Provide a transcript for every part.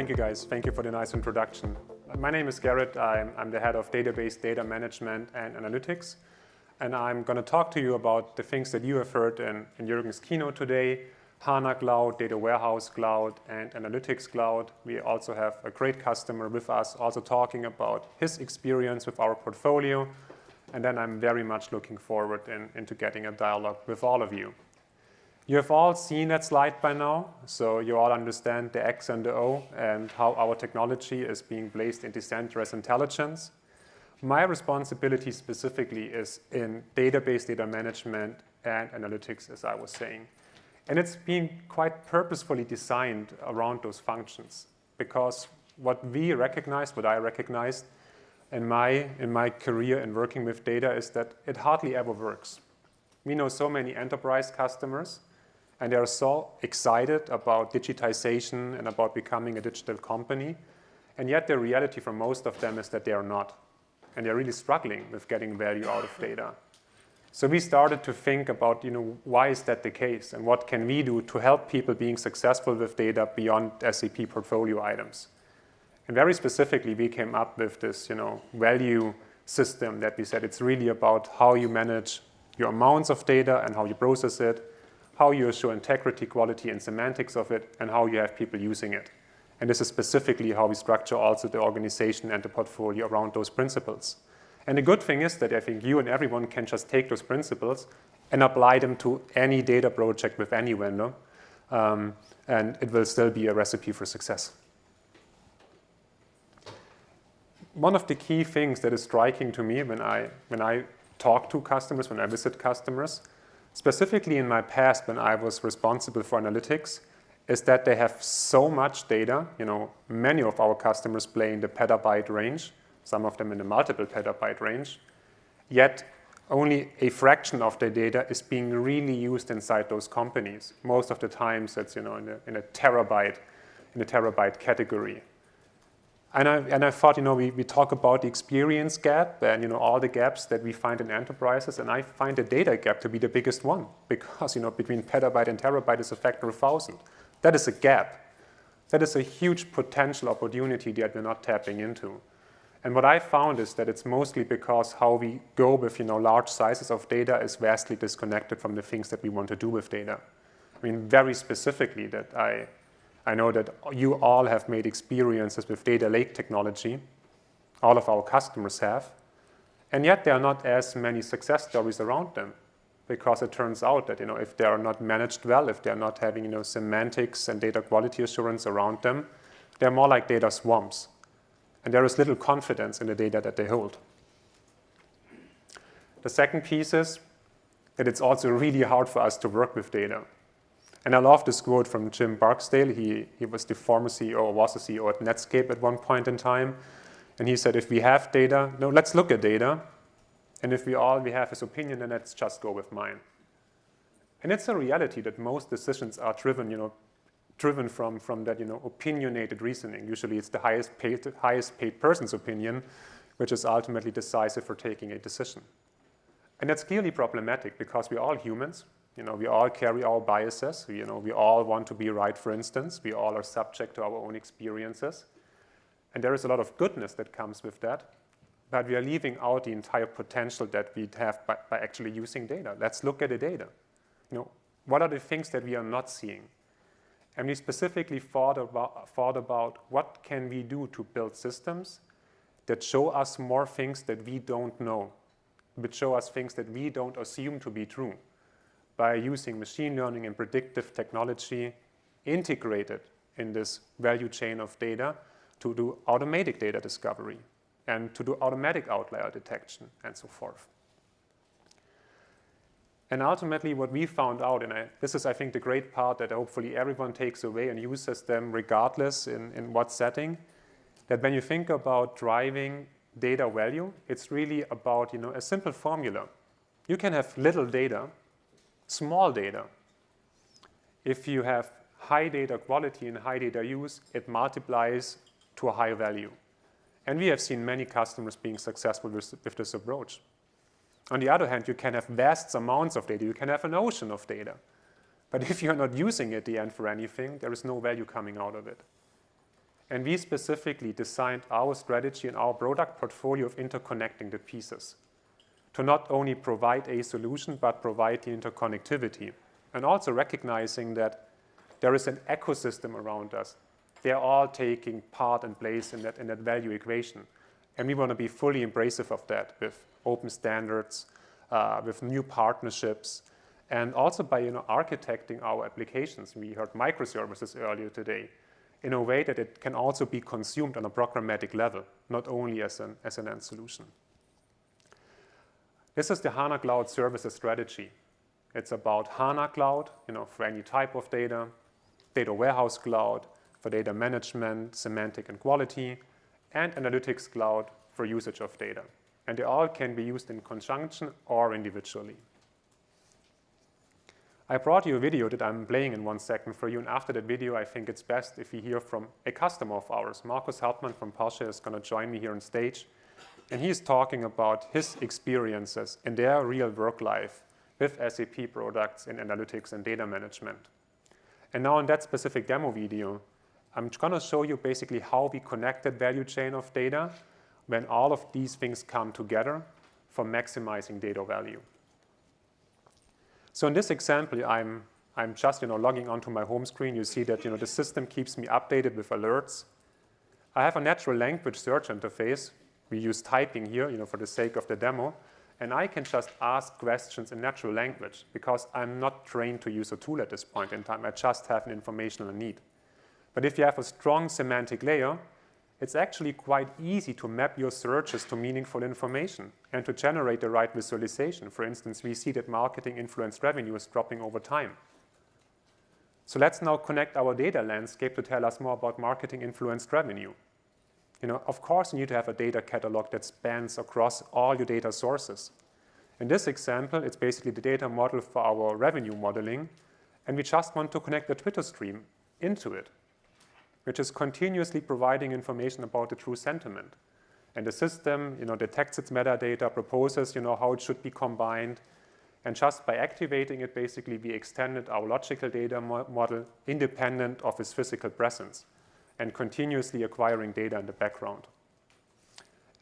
Thank you, guys. Thank you for the nice introduction. My name is Gerrit. I'm the head of database data management and analytics. And I'm going to talk to you about the things that you have heard in Jürgen's keynote today: HANA Cloud, Data Warehouse Cloud, and Analytics Cloud. We also have a great customer with us also talking about his experience with our portfolio. And then I'm very much looking forward into getting a dialogue with all of you. You have all seen that slide by now, so you all understand the X and the O and how our technology is being placed in the center as intelligence. My responsibility specifically is in database data management and analytics, as I was saying. And it's been quite purposefully designed around those functions, because what I recognized in my career in working with data is that it hardly ever works. We know so many enterprise customers, and they are so excited about digitization and about becoming a digital company. And yet the reality for most of them is that they are not. And they're really struggling with getting value out of data. So we started to think about, why is that the case? And what can we do to help people being successful with data beyond SAP portfolio items? And very specifically, we came up with this, value system that we said it's really about how you manage your amounts of data and how you process it, how you assure integrity, quality, and semantics of it, and how you have people using it. And this is specifically how we structure also the organization and the portfolio around those principles. And the good thing is that I think you and everyone can just take those principles and apply them to any data project with any vendor, and it will still be a recipe for success. One of the key things that is striking to me when I talk to customers, when I visit customers, specifically in my past when I was responsible for analytics, is that they have so much data. Many of our customers play in the petabyte range, some of them in the multiple petabyte range, yet only a fraction of the data is being really used inside those companies. Most of the times it's in a terabyte category. And I thought, we talk about the experience gap and, all the gaps that we find in enterprises, and I find the data gap to be the biggest one, because, between petabyte and terabyte is a factor of 1,000. That is a gap. That is a huge potential opportunity that we're not tapping into. And what I found is that it's mostly because how we go with, large sizes of data is vastly disconnected from the things that we want to do with data. Very specifically that I know that you all have made experiences with data lake technology. All of our customers have. And yet there are not as many success stories around them, because it turns out that if they are not managed well, if they're not having semantics and data quality assurance around them, they're more like data swamps. And there is little confidence in the data that they hold. The second piece is that it's also really hard for us to work with data. And I love this quote from Jim Barksdale. He was the former CEO, or was the CEO at Netscape at one point in time. And he said, if we have data, let's look at data. And if we have his opinion, then let's just go with mine. And it's a reality that most decisions are driven from that, opinionated reasoning. Usually it's the highest paid person's opinion, which is ultimately decisive for taking a decision. And that's clearly problematic, because we're all humans. We all carry our biases. We all want to be right, for instance. We all are subject to our own experiences. And there is a lot of goodness that comes with that. But we are leaving out the entire potential that we have by actually using data. Let's look at the data. What are the things that we are not seeing? And we specifically thought about what can we do to build systems that show us more things that we don't know, but show us things that we don't assume to be true, by using machine learning and predictive technology integrated in this value chain of data to do automatic data discovery and to do automatic outlier detection and so forth. And ultimately what we found out, and this is I think the great part that hopefully everyone takes away and uses them regardless in what setting, that when you think about driving data value, it's really about a simple formula. You can have little data, small data. If you have high data quality and high data use, it multiplies to a higher value. And we have seen many customers being successful with this approach. On the other hand, you can have vast amounts of data. You can have an ocean of data. But if you're not using it at the end for anything, there is no value coming out of it. And we specifically designed our strategy and our product portfolio of interconnecting the pieces to not only provide a solution, but provide the interconnectivity. And also recognizing that there is an ecosystem around us. They're all taking part and place in that value equation. And we want to be fully embracive of that with open standards, with new partnerships, and also by architecting our applications. We heard microservices earlier today, in a way that it can also be consumed on a programmatic level, not only as an end solution. This is the HANA Cloud Services strategy. It's about HANA Cloud, for any type of data, Data Warehouse Cloud for data management, semantic and quality, and Analytics Cloud for usage of data. And they all can be used in conjunction or individually. I brought you a video that I'm playing in 1 second for you, and after that video, I think it's best if we hear from a customer of ours. Markus Hartmann from Porsche is going to join me here on stage, and he's talking about his experiences in their real work life with SAP products in analytics and data management. And now in that specific demo video, I'm going to show you basically how we connect that value chain of data when all of these things come together for maximizing data value. So in this example, I'm just logging onto my home screen. You see that the system keeps me updated with alerts. I have a natural language search interface. We use typing here for the sake of the demo. And I can just ask questions in natural language because I'm not trained to use a tool at this point in time. I just have an informational need. But if you have a strong semantic layer, it's actually quite easy to map your searches to meaningful information and to generate the right visualization. For instance, we see that marketing influenced revenue is dropping over time. So let's now connect our data landscape to tell us more about marketing influenced revenue. Of course, you need to have a data catalog that spans across all your data sources. In this example, it's basically the data model for our revenue modeling, and we just want to connect the Twitter stream into it, which is continuously providing information about the true sentiment. And the system, detects its metadata, proposes, how it should be combined. And just by activating it, basically, we extended our logical data model independent of its physical presence and continuously acquiring data in the background.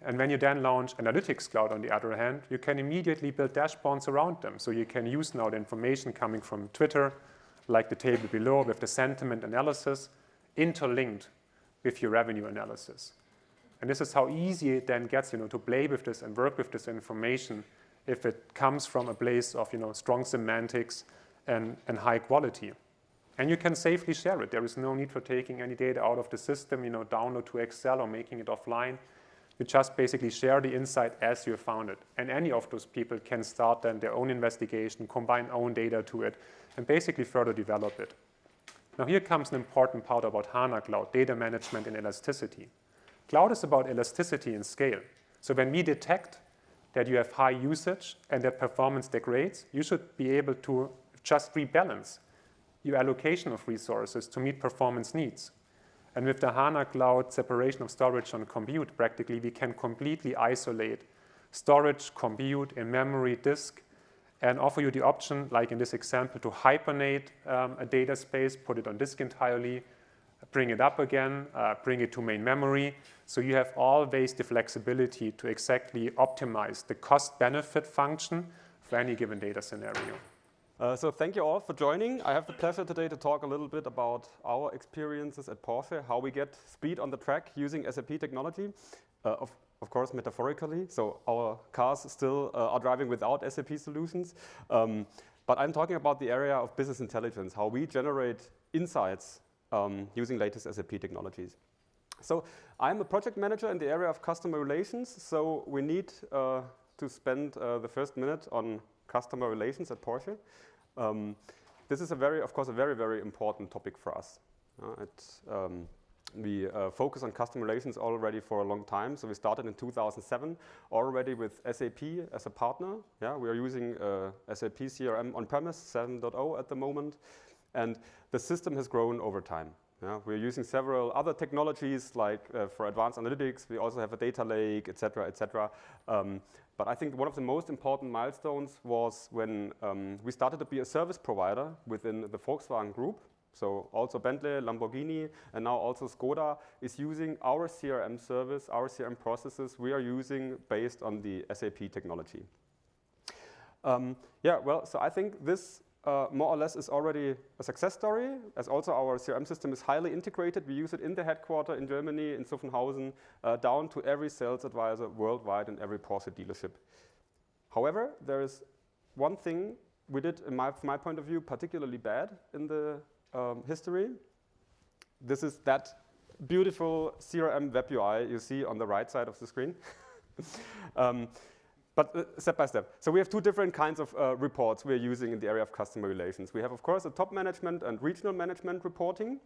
And when you then launch Analytics Cloud, on the other hand, you can immediately build dashboards around them. So you can use now the information coming from Twitter, like the table below with the sentiment analysis, interlinked with your revenue analysis. And this is how easy it then gets to play with this and work with this information if it comes from a place of strong semantics and high quality. And you can safely share it. There is no need for taking any data out of the system, download to Excel or making it offline. You just basically share the insight as you found it. And any of those people can start then their own investigation, combine own data to it, and basically further develop it. Now here comes an important part about HANA Cloud, data management and elasticity. Cloud is about elasticity and scale. So when we detect that you have high usage and that performance degrades, you should be able to just rebalance your allocation of resources to meet performance needs. And with the HANA Cloud separation of storage and compute, practically we can completely isolate storage, compute, in memory, disk, and offer you the option, like in this example, to hibernate a data space, put it on disk entirely, bring it up again, bring it to main memory. So you have always the flexibility to exactly optimize the cost-benefit function for any given data scenario. So thank you all for joining. I have the pleasure today to talk a little bit about our experiences at Porsche, how we get speed on the track using SAP technology, of course metaphorically. So our cars still are driving without SAP solutions. But I'm talking about the area of business intelligence, how we generate insights using latest SAP technologies. So I'm a project manager in the area of customer relations. So we need to spend the first minute on customer relations at Porsche. This is of course, a very, very important topic for us. We focus on customer relations already for a long time. So we started in 2007 already with SAP as a partner. Yeah, we are using SAP CRM on-premise 7.0 at the moment. And the system has grown over time. Yeah, we're using several other technologies like for advanced analytics. We also have a data lake, et cetera, et cetera. But I think one of the most important milestones was when we started to be a service provider within the Volkswagen Group. So also Bentley, Lamborghini, and now also Skoda is using our CRM service, our CRM processes we are using based on the SAP technology. So I think this more or less is already a success story, as also our CRM system is highly integrated. We use it in the headquarters in Germany, in Zuffenhausen, down to every sales advisor worldwide in every Porsche dealership. However, there is one thing we did, from my point of view, particularly bad in the history. This is that beautiful CRM web UI you see on the right side of the screen. But step by step. So we have two different kinds of reports we're using in the area of customer relations. We have, of course, a top management and regional management reporting,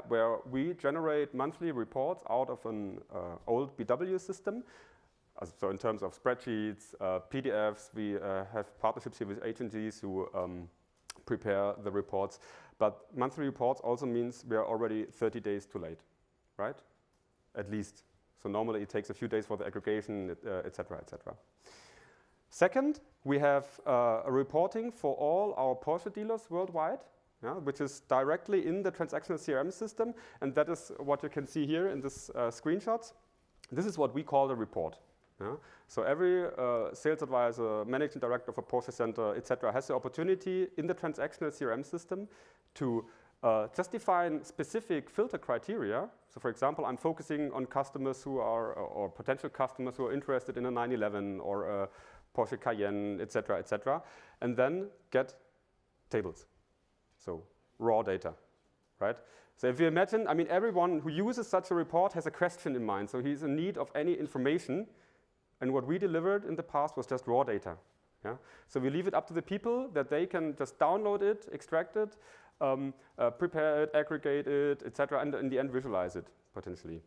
where we generate monthly reports out of an old BW system. So in terms of spreadsheets, PDFs, we have partnerships here with agencies who prepare the reports. But monthly reports also means we are already 30 days too late, right? At least. So normally it takes a few days for the aggregation, et cetera, et cetera. Second, we have a reporting for all our Porsche dealers worldwide, which is directly in the transactional CRM system. And that is what you can see here in this screenshots. This is what we call a report. So every sales advisor, managing director of a Porsche center, et cetera, has the opportunity in the transactional CRM system to just define specific filter criteria. So for example, I'm focusing on customers who are, or potential customers who are interested in a 911 or a Porsche Cayenne, et cetera, and then get tables. So raw data, right? So if you imagine, I mean, everyone who uses such a report has a question in mind. So he's in need of any information. And what we delivered in the past was just raw data. So we leave it up to the people that they can just download it, extract it, prepare it, aggregate it, et cetera, and in the end visualize it potentially.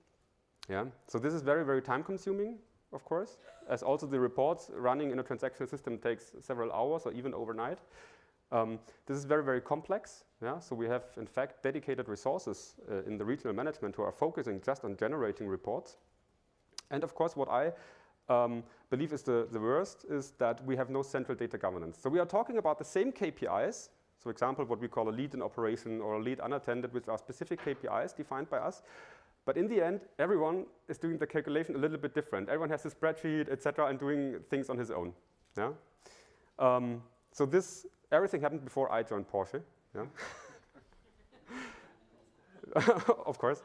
So this is very, very time consuming, of course, as also the reports running in a transactional system takes several hours or even overnight. This is very, very complex. So we have, in fact, dedicated resources in the regional management who are focusing just on generating reports. And of course, what I believe is the worst is that we have no central data governance. So we are talking about the same KPIs. So for example, what we call a lead in operation or a lead unattended, which are specific KPIs defined by us. But in the end, everyone is doing the calculation a little bit different. Everyone has a spreadsheet, et cetera, and doing things on his own. So everything happened before I joined Porsche. Of course.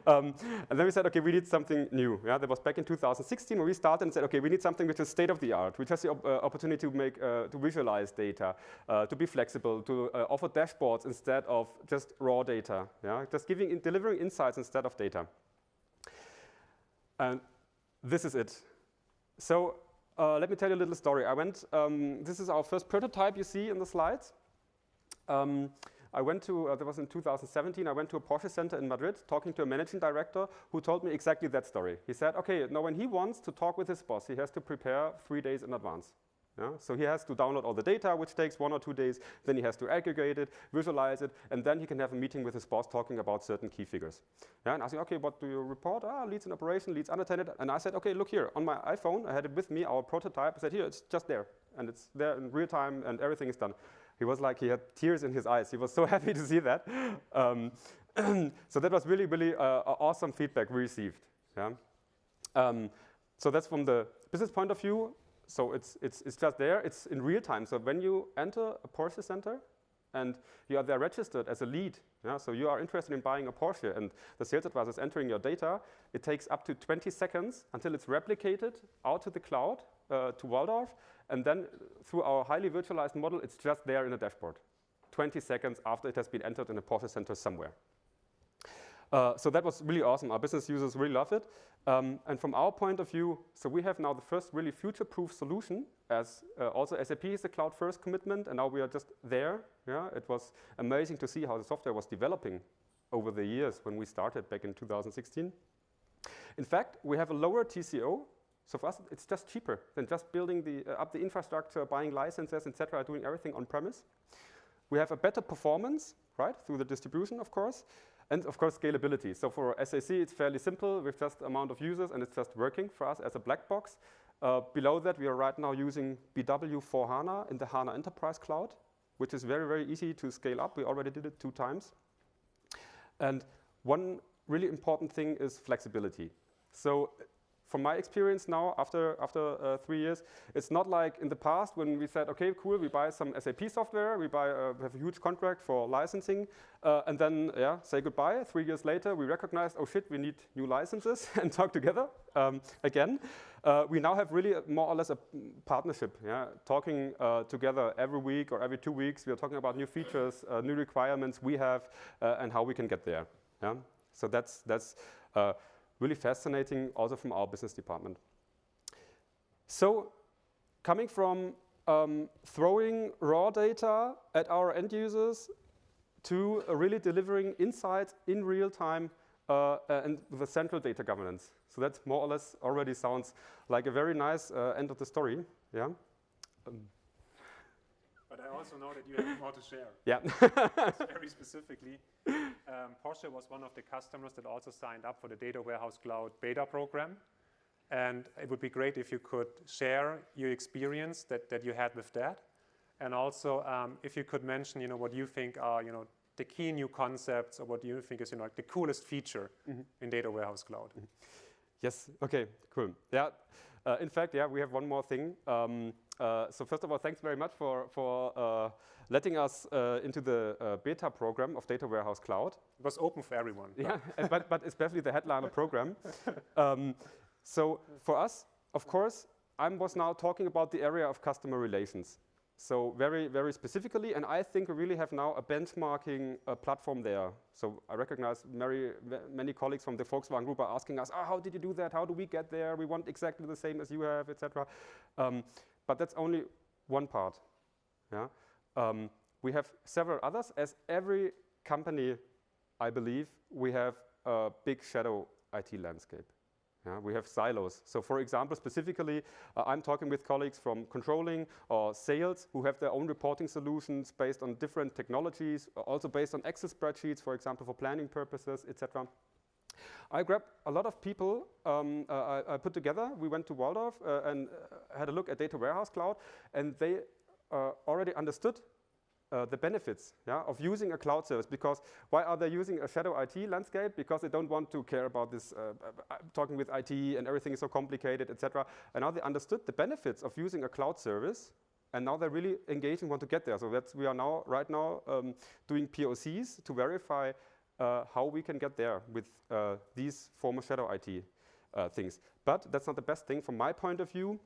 And then we said, okay, we need something new. That was back in 2016 when we started and said, okay, we need something which is state of the art, which has the opportunity to make, to visualize data, to be flexible, to offer dashboards instead of just raw data. Just delivering insights instead of data. And this is it. So let me tell you a little story. This is our first prototype you see in the slides. I went to, that was in 2017, I went to a Porsche center in Madrid talking to a managing director who told me exactly that story. He said, okay, now when he wants to talk with his boss, he has to prepare 3 days in advance. So he has to download all the data, which takes 1 or 2 days, then he has to aggregate it, visualize it, and then he can have a meeting with his boss talking about certain key figures. And I said, okay, what do you report? Leads in operation, leads unattended. And I said, okay, look here, on my iPhone, I had it with me, our prototype. I said, here, it's just there. And it's there in real time, and everything is done. He was like, he had tears in his eyes. He was so happy to see that. So that was really, really awesome feedback we received. So that's from the business point of view. So it's just there. It's in real time. So when you enter a Porsche center and you are there registered as a lead, so you are interested in buying a Porsche and the sales advisor is entering your data, it takes up to 20 seconds until it's replicated out to the cloud, to Waldorf, and then through our highly virtualized model, it's just there in a dashboard, 20 seconds after it has been entered in a Porsche center somewhere. So that was really awesome. Our business users really love it. And from our point of view, so we have now the first really future-proof solution, as also SAP is a cloud-first commitment, and now we are just there. It was amazing to see how the software was developing over the years when we started back in 2016. In fact, we have a lower TCO. So for us, it's just cheaper than just building up the infrastructure, buying licenses, et cetera, doing everything on-premise. We have a better performance, right, through the distribution, of course, and of course, scalability. So for SAC, it's fairly simple with just amount of users, and it's just working for us as a black box. Below that, we are right now using BW for HANA in the HANA Enterprise Cloud. which is very, very easy to scale up. We already did it 2 times. And one really important thing is flexibility. So from my experience now, after 3 years, it's not like in the past when we said, okay, cool, we buy some SAP software, we have a huge contract for licensing, and then say goodbye. 3 years later, we recognized, oh shit, we need new licenses and talk together again. We now have really more or less a partnership, talking together every week or every 2 weeks. We are talking about new features, new requirements we have, and how we can get there. So that's really fascinating also from our business department. So coming from throwing raw data at our end users to really delivering insights in real time and with a central data governance. So that more or less already sounds like a very nice end of the story. Yeah. But I also know that you have more to share. Yeah. Very specifically, Porsche was one of the customers that also signed up for the Data Warehouse Cloud beta program. And it would be great if you could share your experience that you had with that. And also, if you could mention, what you think are, the key new concepts, or what you think is, like the coolest feature in Data Warehouse Cloud. Yes. Okay. Cool. Yeah. In fact, we have one more thing. So first of all, thanks very much for letting us into the beta program of Data Warehouse Cloud. It was open for everyone. Yeah, but especially the headliner program. So for us, of course, I was now talking about the area of customer relations. So very, very specifically, and I think we really have now a benchmarking platform there. So I recognize many colleagues from the Volkswagen Group are asking us, how did you do that? How do we get there? We want exactly the same as you have, etc. But that's only one part. We have several others. As every company, I believe, we have a big shadow IT landscape. We have silos. So for example, specifically, I'm talking with colleagues from controlling or sales who have their own reporting solutions based on different technologies, also based on Excel spreadsheets, for example, for planning purposes, etc. I grabbed a lot of people I put together. We went to Waldorf and had a look at Data Warehouse Cloud, and they already understood the benefits of using a cloud service. Because why are they using a shadow IT landscape? Because they don't want to care about this talking with IT and everything is so complicated, etc. And now they understood the benefits of using a cloud service, and now they're really engaged and want to get there. So we are now right now doing POCs to verify how we can get there with these former shadow IT things. But that's not the best thing from my point of view.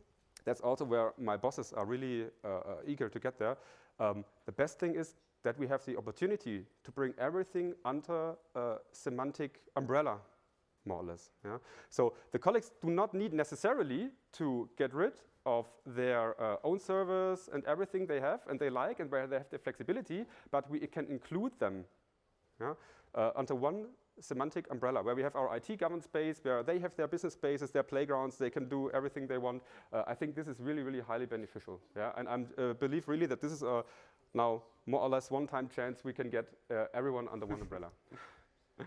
That's also where my bosses are really eager to get there. The best thing is that we have the opportunity to bring everything under a semantic umbrella, more or less. So the colleagues do not need necessarily to get rid of their own servers and everything they have and they like and where they have the flexibility, but we can include them under one semantic umbrella, where we have our IT governance space, where they have their business spaces, their playgrounds, they can do everything they want. I think this is really, really highly beneficial. And I believe really that this is a now more or less one-time chance we can get everyone under one umbrella.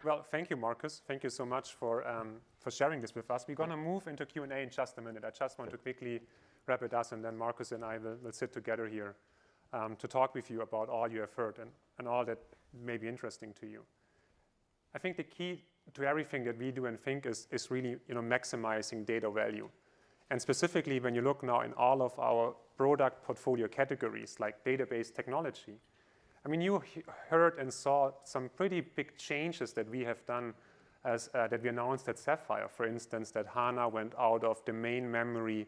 Well, thank you, Markus. Thank you so much for sharing this with us. We're going to move into Q&A in just a minute. I just want to quickly wrap it up, and then Markus and I will sit together here to talk with you about all you have heard and all that may be interesting to you. I think the key to everything that we do and think is really maximizing data value. And specifically, when you look now in all of our product portfolio categories like database technology, I mean, you heard and saw some pretty big changes that we have done that we announced at Sapphire. For instance, that HANA went out of the main memory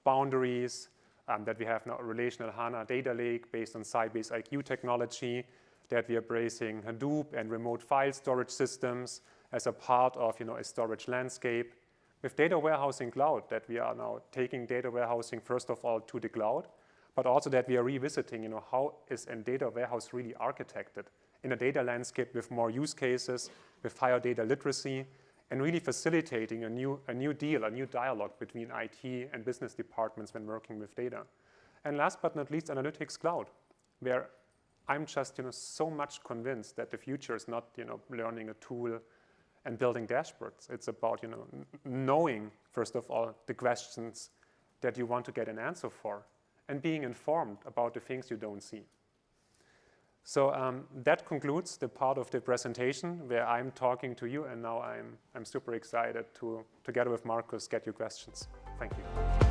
boundaries, that we have now a relational HANA data lake based on Sybase IQ technology, that we are embracing Hadoop and remote file storage systems as a part of a storage landscape. With data warehousing cloud, that we are now taking data warehousing first of all to the cloud, but also that we are revisiting how is a data warehouse really architected in a data landscape with more use cases, with higher data literacy, and really facilitating a new dialogue between IT and business departments when working with data. And last but not least, Analytics Cloud, where I'm just so much convinced that the future is not learning a tool and building dashboards. It's about knowing first of all the questions that you want to get an answer for and being informed about the things you don't see. So that concludes the part of the presentation where I'm talking to you, and now I'm super excited to, together with Markus, get your questions. Thank you.